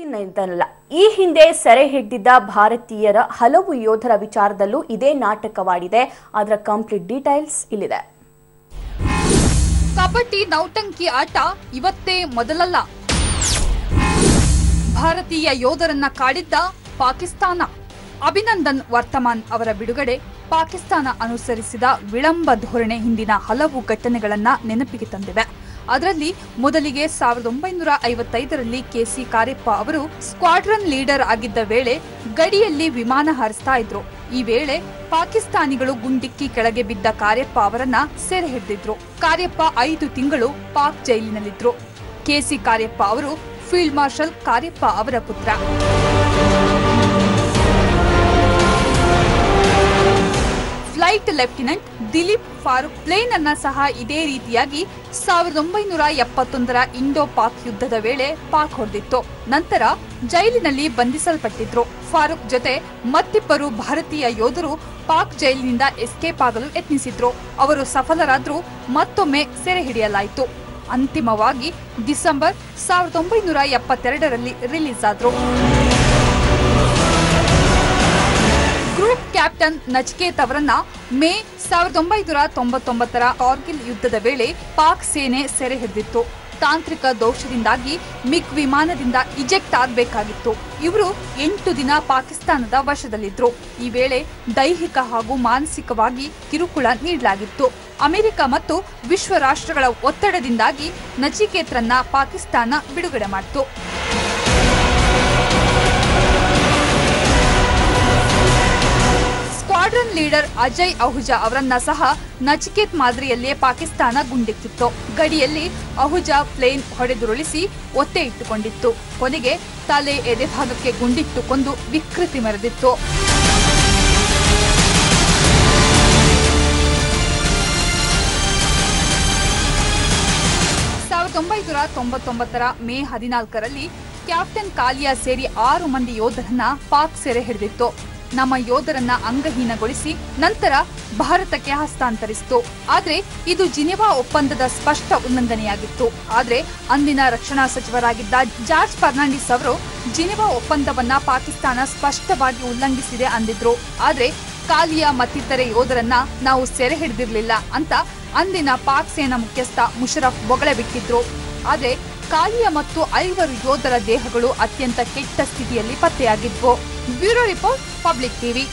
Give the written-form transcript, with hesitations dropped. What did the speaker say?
ಇನ್ನಲ್ಲ ಈ ಹಿಂದೆ ಸೆರೆ ಹಿಡಿದಿದ್ದ ಭಾರತೀಯರ ಹಲವು ಯೋಧರ ವಿಚಾರದಲ್ಲೂ ಇದೇ ನಾಟಕವಾಡಿದೆ. ಅದರ ಕಂಪ್ಲೀಟ್ ಡೀಟೇಲ್ಸ್ ಇಲ್ಲಿದೆ. ಕಬಡ್ಡಿ ನೌಟಂಕಿ ಆಟ ಇವತ್ತೇ ಮೊದಲಲ್ಲ. ಭಾರತೀಯ ಯೋಧರನ್ನ ಕಾಡಿದ್ದ ಪಾಕಿಸ್ತಾನ. ಅಭಿನಂದನ್ ವರ್ತಮಾನ್ ಅವರ ಬಿಡುಗಡೆ ಪಾಕಿಸ್ತಾನ ಅನುಸರಿಸಿದ ವಿಳಂಬ ಧೋರಣೆ ಹಿಂದಿನ ಹಲವು ಘಟನೆಗಳನ್ನ ನೆನಪಿಗೆ ತಂದಿವೆ. ಅದರಲ್ಲಿ ಮೊದಲಿಗೆ 1955ರಲ್ಲಿ ಕೆಸಿ ಕಾರ್ಯಪ್ಪ ಅವರು ಸ್ಕ್ವಾಡ್ರನ್ ಲೀಡರ್ ಆಗಿದ್ದ ವೇಳೆ ಗಡಿಯಲ್ಲಿ ವಿಮಾನ ಹಾರಿಸ್ತಾ ಇದ್ರು. ಈ ವೇಳೆ ಪಾಕಿಸ್ತಾನಿಗಳು ಗುಂಡಿಕ್ಕಿ ಕೆಳಗೆ ಬಿದ್ದ ಕಾರ್ಯಪ್ಪ ಅವರನ್ನ ಸೆರೆ ಹಿಡಿದಿದ್ರು. ಕಾರ್ಯಪ್ಪ 5 ತಿಂಗಳು ಪಾಕ್ ಜೈಲಿನಲ್ಲಿದ್ರು. ಕೆಸಿ ಕಾರ್ಯಪ್ಪ ಅವರು ಫೀಲ್ಡ್ ಮಾರ್ಷಲ್ ಕಾರ್ಯಪ್ಪ ಅವರ ಪುತ್ರ. Flight lieutenant Dilip Farooq plane ಅನ್ನ ಸಹ ಇದೇ ರೀತಿಯಾಗಿ 1971ರ ಇಂಡೋ ಪಾಕ್ ಯುದ್ಧದ ವೇಳೆ ಪಾಕ್ ಹೊಡೆದಿತ್ತು. ನಂತರ ಜೈಲಿನಲ್ಲಿ ಬಂಧಿಸಲ್ಪಟ್ಟಿದ್ರು. ಫಾರೂಕ್ ಜೊತೆ ಮತ್ತಿಬ್ಬರು ಭಾರತೀಯ ಯೋಧರು ಪಾಕ್ ಜೈಲಿನಿಂದ ಎಸ್ಕೇಪ್ ಆಗಲು ಯತ್ನಿಸಿದ್ರು. ಅವರು ಸಫಲರಾದ್ರೂ ಮತ್ತೊಮ್ಮೆ ಸೆರೆ ಹಿಡಿಯಲಾಯಿತು. ಅಂತಿಮವಾಗಿ ಡಿಸೆಂಬರ್ 1972ರಲ್ಲಿ ರಿಲೀಸ್ ಆದ್ರು. ಗ್ರೂಪ್ ಕ್ಯಾಪ್ಟನ್ ನಚಿಕೇತ್ ಅವರನ್ನ ಮೇ 1999ರ ಕಾರ್ಗಿಲ್ ಯುದ್ಧದ ವೇಳೆ ಪಾಕ್ ಸೇನೆ ಸೆರೆ ಹಿಡಿದಿತ್ತು. ತಾಂತ್ರಿಕ ದೋಷದಿಂದಾಗಿ ಮಿಗ್ ವಿಮಾನದಿಂದ ಇಜೆಕ್ಟ್ ಆಗಬೇಕಾಗಿತ್ತು. ಇವರು 8 ದಿನ ಪಾಕಿಸ್ತಾನದ ವಶದಲ್ಲಿದ್ರು. ಈ ವೇಳೆ ದೈಹಿಕ ಹಾಗೂ ಮಾನಸಿಕವಾಗಿ ಕಿರುಕುಳ ನೀಡಲಾಗಿತ್ತು. ಅಮೆರಿಕ ಮತ್ತು ವಿಶ್ವ ರಾಷ್ಟ್ರಗಳ ಒತ್ತಡದಿಂದಾಗಿ ನಚಿಕೇತ್ರನ್ನ ಪಾಕಿಸ್ತಾನ ಬಿಡುಗಡೆ ಮಾಡಿತು. ಸ್ಕ್ವಾಡ್ರನ್ ಲೀಡರ್ ಅಜಯ್ ಅಹುಜಾ ಅವರನ್ನ ಸಹ ನಚಿಕೇತ್ ಮಾದರಿಯಲ್ಲೇ ಪಾಕಿಸ್ತಾನ ಗುಂಡಿಕ್ಕಿತ್ತು. ಗಡಿಯಲ್ಲಿ ಅಹುಜಾ ಪ್ಲೇನ್ ಹೊಡೆದುರುಳಿಸಿ ಒತ್ತೆ ಇಟ್ಟುಕೊಂಡಿತ್ತು. ಕೊನೆಗೆ ತಲೆ ಎದೆಭಾಗಕ್ಕೆ ಗುಂಡಿಟ್ಟು ಕೊಂದು ವಿಕೃತಿ ಮೆರೆದಿತ್ತು. 1999ರ ಮೇ 14ರಲ್ಲಿ ಕ್ಯಾಪ್ಟನ್ ಕಾಲಿಯಾ ಸೇರಿ 6 ಮಂದಿ ಯೋಧರನ್ನ ಪಾಕ್ ಸೆರೆ ಹಿಡಿದಿತ್ತು. ನಮ್ಮ ಯೋಧರನ್ನ ಅಂಗಹೀನಗೊಳಿಸಿ ನಂತರ ಭಾರತಕ್ಕೆ ಹಸ್ತಾಂತರಿಸಿತು. ಆದ್ರೆ ಇದು ಜಿನೆವಾ ಒಪ್ಪಂದದ ಸ್ಪಷ್ಟ ಉಲ್ಲಂಘನೆಯಾಗಿತ್ತು. ಆದ್ರೆ ಅಂದಿನ ರಕ್ಷಣಾ ಸಚಿವರಾಗಿದ್ದ ಜಾರ್ಜ್ ಫರ್ನಾಂಡಿಸ್ ಅವರು ಜಿನೆವಾ ಒಪ್ಪಂದವನ್ನ ಪಾಕಿಸ್ತಾನ ಸ್ಪಷ್ಟವಾಗಿ ಉಲ್ಲಂಘಿಸಿದೆ ಅಂದಿದ್ರು. ಆದ್ರೆ ಕಾಲಿಯಾ ಮತ್ತಿತರೆ ಯೋಧರನ್ನ ನಾವು ಸೆರೆ ಹಿಡಿದಿರಲಿಲ್ಲ ಅಂತ ಅಂದಿನ ಪಾಕ್ ಸೇನಾ ಮುಖ್ಯಸ್ಥ ಮುಷರಫ್ ಬೊಗಳೆ ಬಿಟ್ಟಿದ್ರು. ಆದ್ರೆ ಕಾಲಿಯಾ ಮತ್ತು 5 ಯೋಧರ ದೇಹಗಳು ಅತ್ಯಂತ ಕೆಟ್ಟ ಸ್ಥಿತಿಯಲ್ಲಿ ಪತ್ತೆಯಾಗಿದ್ವು. Bureau report, public TV.